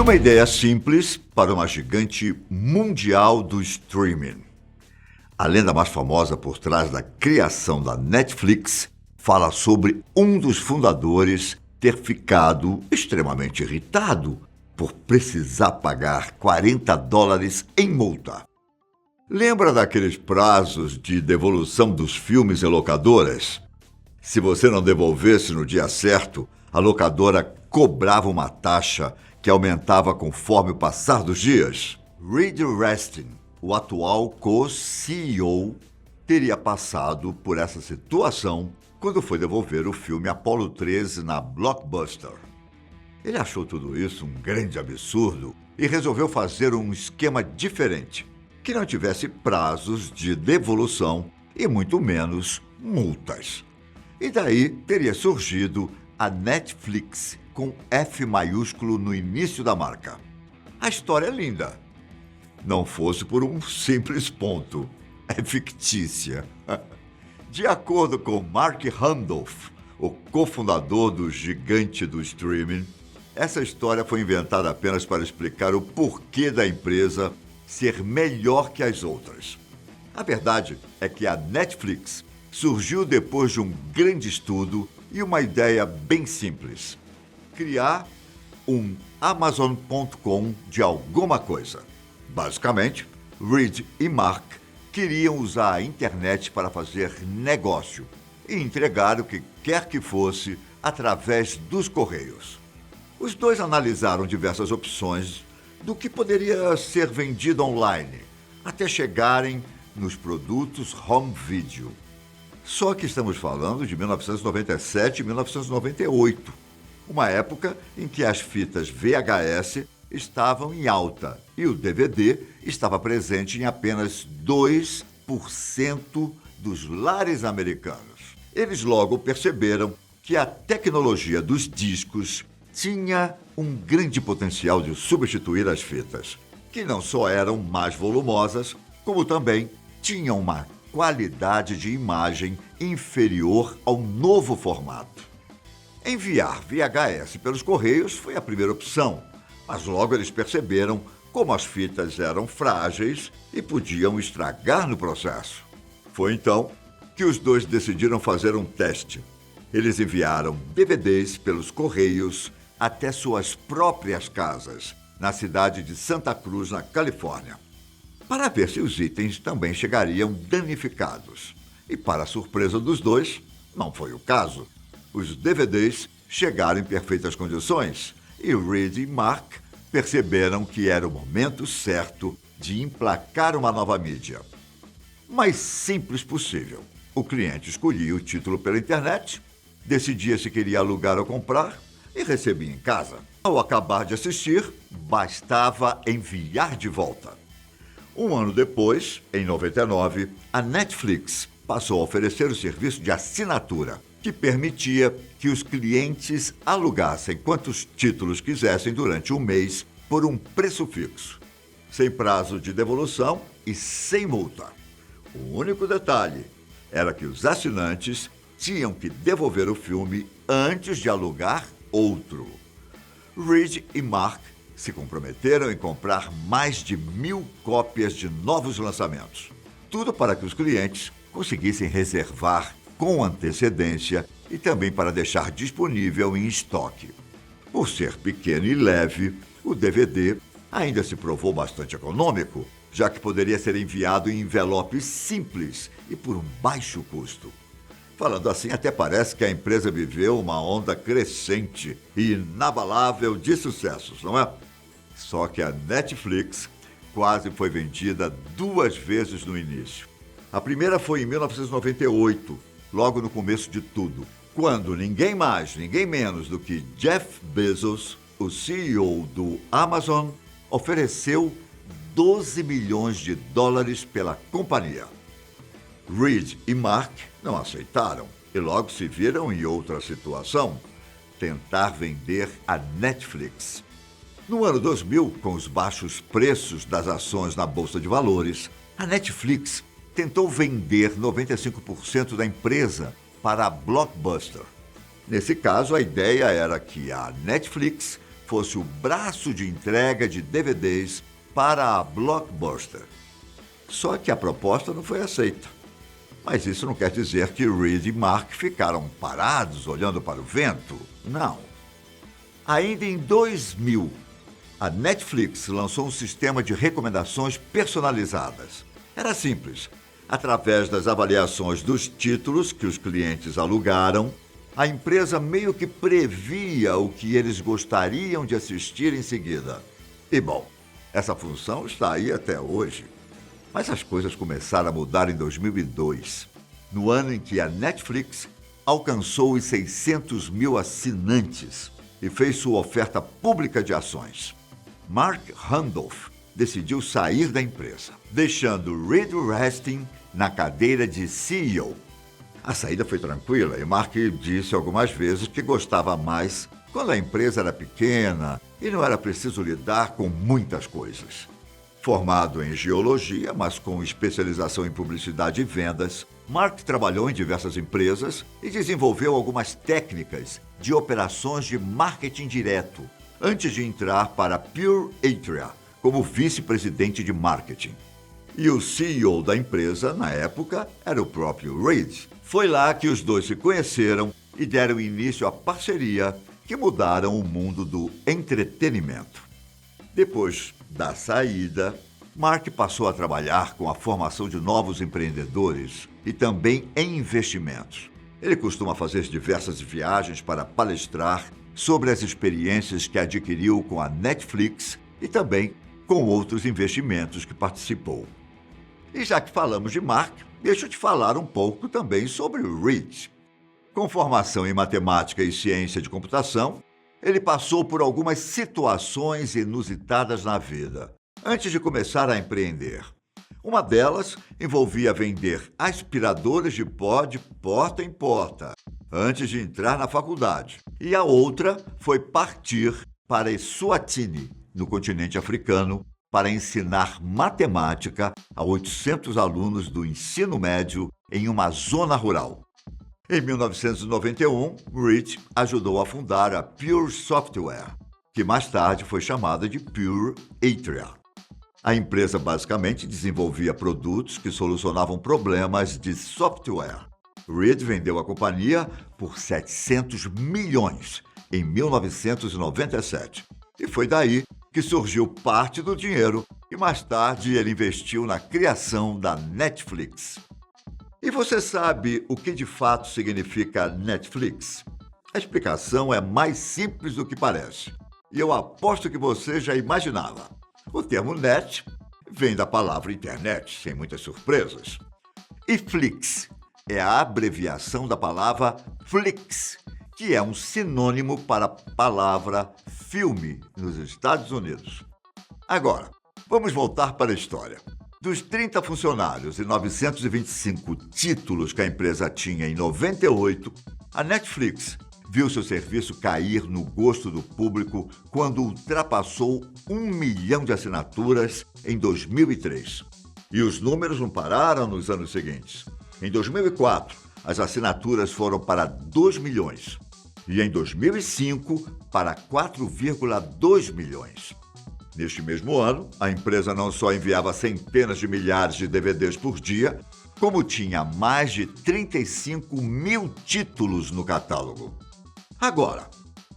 uma ideia simples para uma gigante mundial do streaming. A lenda mais famosa por trás da criação da Netflix fala sobre um dos fundadores ter ficado extremamente irritado por precisar pagar $40 em multa. Lembra daqueles prazos de devolução dos filmes em locadoras? Se você não devolvesse no dia certo, a locadora cobrava uma taxa que aumentava conforme o passar dos dias. Reed Rastin, o atual co-CEO, teria passado por essa situação quando foi devolver o filme Apollo 13 na Blockbuster. Ele achou tudo isso um grande absurdo e resolveu fazer um esquema diferente, que não tivesse prazos de devolução e muito menos multas. E daí teria surgido a Netflix com F maiúsculo no início da marca. A história é linda. Não fosse por um simples ponto. É fictícia. De acordo com Mark Randolph, o cofundador do gigante do streaming, essa história foi inventada apenas para explicar o porquê da empresa ser melhor que as outras. A verdade é que a Netflix surgiu depois de um grande estudo e uma ideia bem simples: criar um Amazon.com de alguma coisa. Basicamente, Reed e Mark queriam usar a internet para fazer negócio e entregar o que quer que fosse através dos correios. Os dois analisaram diversas opções do que poderia ser vendido online, até chegarem nos produtos home video. Só que estamos falando de 1997 e 1998, uma época em que as fitas VHS estavam em alta e o DVD estava presente em apenas 2% dos lares americanos. Eles logo perceberam que a tecnologia dos discos tinha um grande potencial de substituir as fitas, que não só eram mais volumosas, como também tinham uma qualidade de imagem inferior ao novo formato. Enviar VHS pelos correios foi a primeira opção, mas logo eles perceberam como as fitas eram frágeis e podiam estragar no processo. Foi então que os dois decidiram fazer um teste. Eles enviaram DVDs pelos correios até suas próprias casas, na cidade de Santa Cruz, na Califórnia, para ver se os itens também chegariam danificados. E, para a surpresa dos dois, não foi o caso. Os DVDs chegaram em perfeitas condições e Reed e Mark perceberam que era o momento certo de emplacar uma nova mídia. Mais simples possível. O cliente escolhia o título pela internet, decidia se queria alugar ou comprar e recebia em casa. Ao acabar de assistir, bastava enviar de volta. Um ano depois, em 99, a Netflix passou a oferecer o serviço de assinatura, que permitia que os clientes alugassem quantos títulos quisessem durante um mês por um preço fixo, sem prazo de devolução e sem multa. O único detalhe era que os assinantes tinham que devolver o filme antes de alugar outro. Reed e Mark se comprometeram em comprar mais de 1.000 cópias de novos lançamentos. Tudo para que os clientes conseguissem reservar com antecedência e também para deixar disponível em estoque. Por ser pequeno e leve, o DVD ainda se provou bastante econômico, já que poderia ser enviado em envelopes simples e por um baixo custo. Falando assim, até parece que a empresa viveu uma onda crescente e inabalável de sucessos, não é? Só que a Netflix quase foi vendida 2 vezes no início. A primeira foi em 1998, logo no começo de tudo, quando ninguém mais, ninguém menos do que Jeff Bezos, o CEO do Amazon, ofereceu $12 milhões pela companhia. Reed e Mark não aceitaram e logo se viram em outra situação: tentar vender a Netflix. No ano 2000, com os baixos preços das ações na Bolsa de Valores, a Netflix tentou vender 95% da empresa para a Blockbuster. Nesse caso, a ideia era que a Netflix fosse o braço de entrega de DVDs para a Blockbuster. Só que a proposta não foi aceita. Mas isso não quer dizer que Reed e Mark ficaram parados olhando para o vento. Não. Ainda em 2000, a Netflix lançou um sistema de recomendações personalizadas. Era simples. Através das avaliações dos títulos que os clientes alugaram, a empresa meio que previa o que eles gostariam de assistir em seguida. E bom, essa função está aí até hoje. Mas as coisas começaram a mudar em 2002, no ano em que a Netflix alcançou os 600 mil assinantes e fez sua oferta pública de ações. Mark Randolph decidiu sair da empresa, deixando Reed Hastings na cadeira de CEO. A saída foi tranquila e Mark disse algumas vezes que gostava mais quando a empresa era pequena e não era preciso lidar com muitas coisas. Formado em geologia, mas com especialização em publicidade e vendas, Mark trabalhou em diversas empresas e desenvolveu algumas técnicas de operações de marketing direto, antes de entrar para Pure Atria como vice-presidente de marketing. E o CEO da empresa, na época, era o próprio Reed. Foi lá que os dois se conheceram e deram início à parceria que mudaram o mundo do entretenimento. Depois da saída, Mark passou a trabalhar com a formação de novos empreendedores e também em investimentos. Ele costuma fazer diversas viagens para palestrar sobre as experiências que adquiriu com a Netflix e também com outros investimentos que participou. E já que falamos de Mark, deixa eu te falar um pouco também sobre o Reed. Com formação em matemática e ciência de computação, ele passou por algumas situações inusitadas na vida, antes de começar a empreender. Uma delas envolvia vender aspiradores de pó de porta em porta, antes de entrar na faculdade. E a outra foi partir para Eswatini, no continente africano, para ensinar matemática a 800 alunos do ensino médio em uma zona rural. Em 1991, Reed ajudou a fundar a Pure Software, que mais tarde foi chamada de Pure Atria. A empresa basicamente desenvolvia produtos que solucionavam problemas de software. Reed vendeu a companhia por 700 milhões em 1997. E foi daí que surgiu parte do dinheiro e mais tarde ele investiu na criação da Netflix. E você sabe o que de fato significa Netflix? A explicação é mais simples do que parece. E eu aposto que você já imaginava. O termo net vem da palavra internet, sem muitas surpresas. E Flix é a abreviação da palavra Flix, que é um sinônimo para a palavra filme nos Estados Unidos. Agora, vamos voltar para a história. Dos 30 funcionários e 925 títulos que a empresa tinha em 98, a Netflix viu seu serviço cair no gosto do público quando ultrapassou 1 milhão de assinaturas em 2003. E os números não pararam nos anos seguintes. Em 2004, as assinaturas foram para 2 milhões. E em 2005, para 4,2 milhões. Neste mesmo ano, a empresa não só enviava centenas de milhares de DVDs por dia, como tinha mais de 35 mil títulos no catálogo. Agora,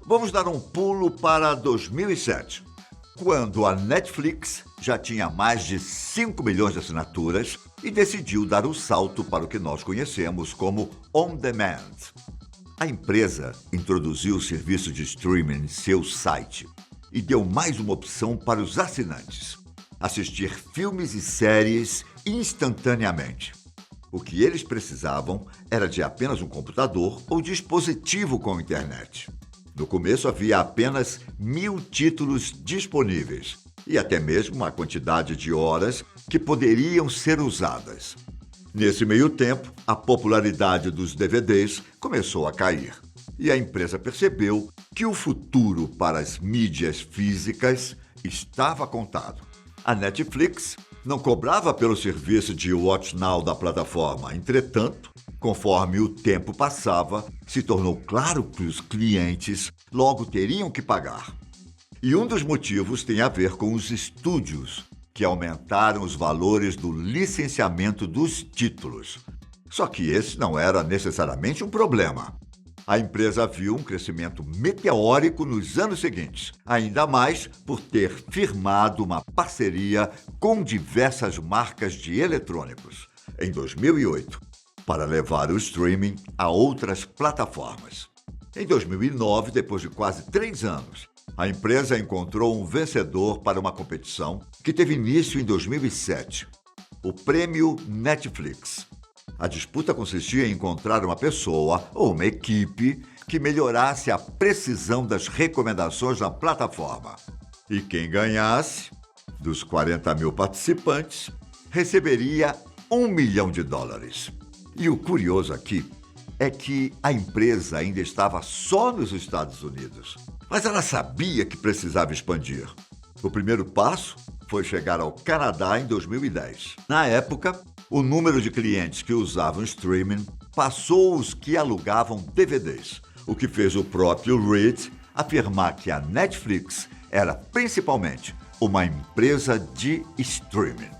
vamos dar um pulo para 2007, quando a Netflix já tinha mais de 5 milhões de assinaturas e decidiu dar o salto para o que nós conhecemos como On Demand. A empresa introduziu o serviço de streaming em seu site e deu mais uma opção para os assinantes: assistir filmes e séries instantaneamente. O que eles precisavam era de apenas um computador ou dispositivo com internet. No começo havia apenas 1.000 títulos disponíveis e até mesmo uma quantidade de horas que poderiam ser usadas. Nesse meio tempo, a popularidade dos DVDs começou a cair e a empresa percebeu que o futuro para as mídias físicas estava contado. A Netflix não cobrava pelo serviço de Watch Now da plataforma. Entretanto, conforme o tempo passava, se tornou claro que os clientes logo teriam que pagar. E um dos motivos tem a ver com os estúdios, que aumentaram os valores do licenciamento dos títulos. Só que esse não era necessariamente um problema. A empresa viu um crescimento meteórico nos anos seguintes, ainda mais por ter firmado uma parceria com diversas marcas de eletrônicos, em 2008, para levar o streaming a outras plataformas. Em 2009, depois de quase 3 anos, a empresa encontrou um vencedor para uma competição que teve início em 2007, o Prêmio Netflix. A disputa consistia em encontrar uma pessoa ou uma equipe que melhorasse a precisão das recomendações na plataforma. E quem ganhasse, dos 40 mil participantes, receberia $1 milhão. E o curioso aqui é que a empresa ainda estava só nos Estados Unidos, mas ela sabia que precisava expandir. O primeiro passo foi chegar ao Canadá em 2010. Na época, o número de clientes que usavam streaming passou os que alugavam DVDs, o que fez o próprio Reed afirmar que a Netflix era principalmente uma empresa de streaming.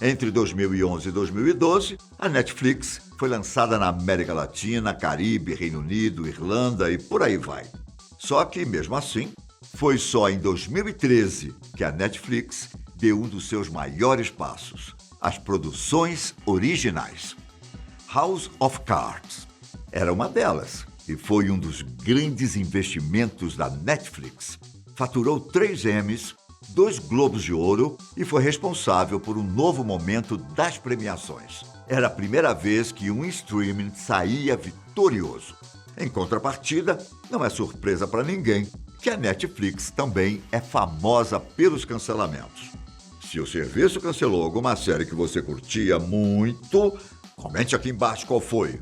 Entre 2011 e 2012, a Netflix foi lançada na América Latina, Caribe, Reino Unido, Irlanda e por aí vai. Só que, mesmo assim, foi só em 2013 que a Netflix deu um dos seus maiores passos: as produções originais. House of Cards era uma delas e foi um dos grandes investimentos da Netflix. Faturou 3 Emmys, 2 Globos de Ouro e foi responsável por um novo momento das premiações. Era a primeira vez que um streaming saía vitorioso. Em contrapartida, não é surpresa para ninguém que a Netflix também é famosa pelos cancelamentos. Se o serviço cancelou alguma série que você curtia muito, comente aqui embaixo qual foi.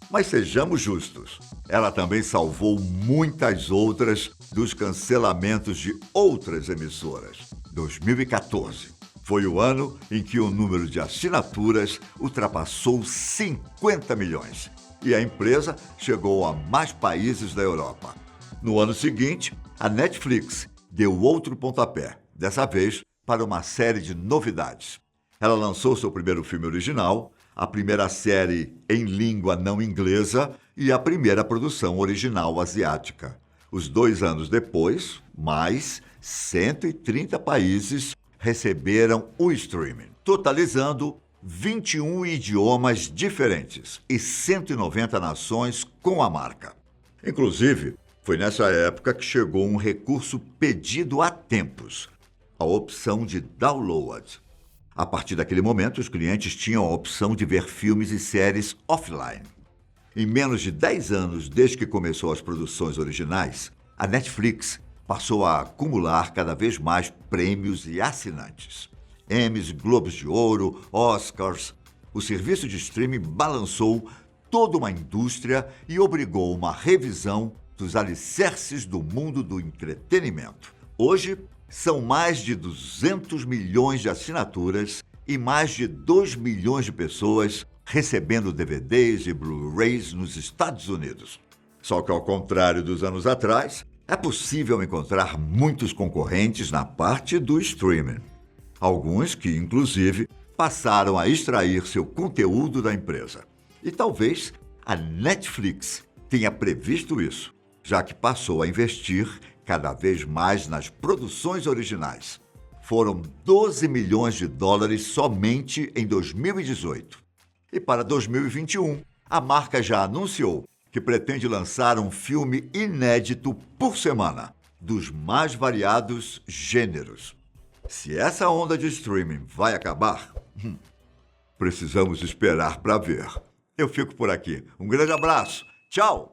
Mas sejamos justos, ela também salvou muitas outras dos cancelamentos de outras emissoras. 2014 foi o ano em que o número de assinaturas ultrapassou 50 milhões e a empresa chegou a mais países da Europa. No ano seguinte, a Netflix deu outro pontapé, dessa vez para uma série de novidades. Ela lançou seu primeiro filme original, a primeira série em língua não inglesa e a primeira produção original asiática. Os 2 anos depois, mais 130 países receberam o streaming, totalizando 21 idiomas diferentes e 190 nações com a marca. Inclusive, foi nessa época que chegou um recurso pedido há tempos, a opção de download. A partir daquele momento, os clientes tinham a opção de ver filmes e séries offline. Em menos de 10 anos desde que começou as produções originais, a Netflix passou a acumular cada vez mais prêmios e assinantes. Emmys, Globos de Ouro, Oscars. O serviço de streaming balançou toda uma indústria e obrigou uma revisão dos alicerces do mundo do entretenimento. Hoje, são mais de 200 milhões de assinaturas e mais de 2 milhões de pessoas recebendo DVDs e Blu-rays nos Estados Unidos. Só que, ao contrário dos anos atrás, é possível encontrar muitos concorrentes na parte do streaming. Alguns que, inclusive, passaram a extrair seu conteúdo da empresa. E talvez a Netflix tenha previsto isso, já que passou a investir cada vez mais nas produções originais. Foram $12 milhões somente em 2018. E para 2021, a marca já anunciou que pretende lançar um filme inédito por semana, dos mais variados gêneros. Se essa onda de streaming vai acabar, precisamos esperar para ver. Eu fico por aqui. Um grande abraço. Tchau!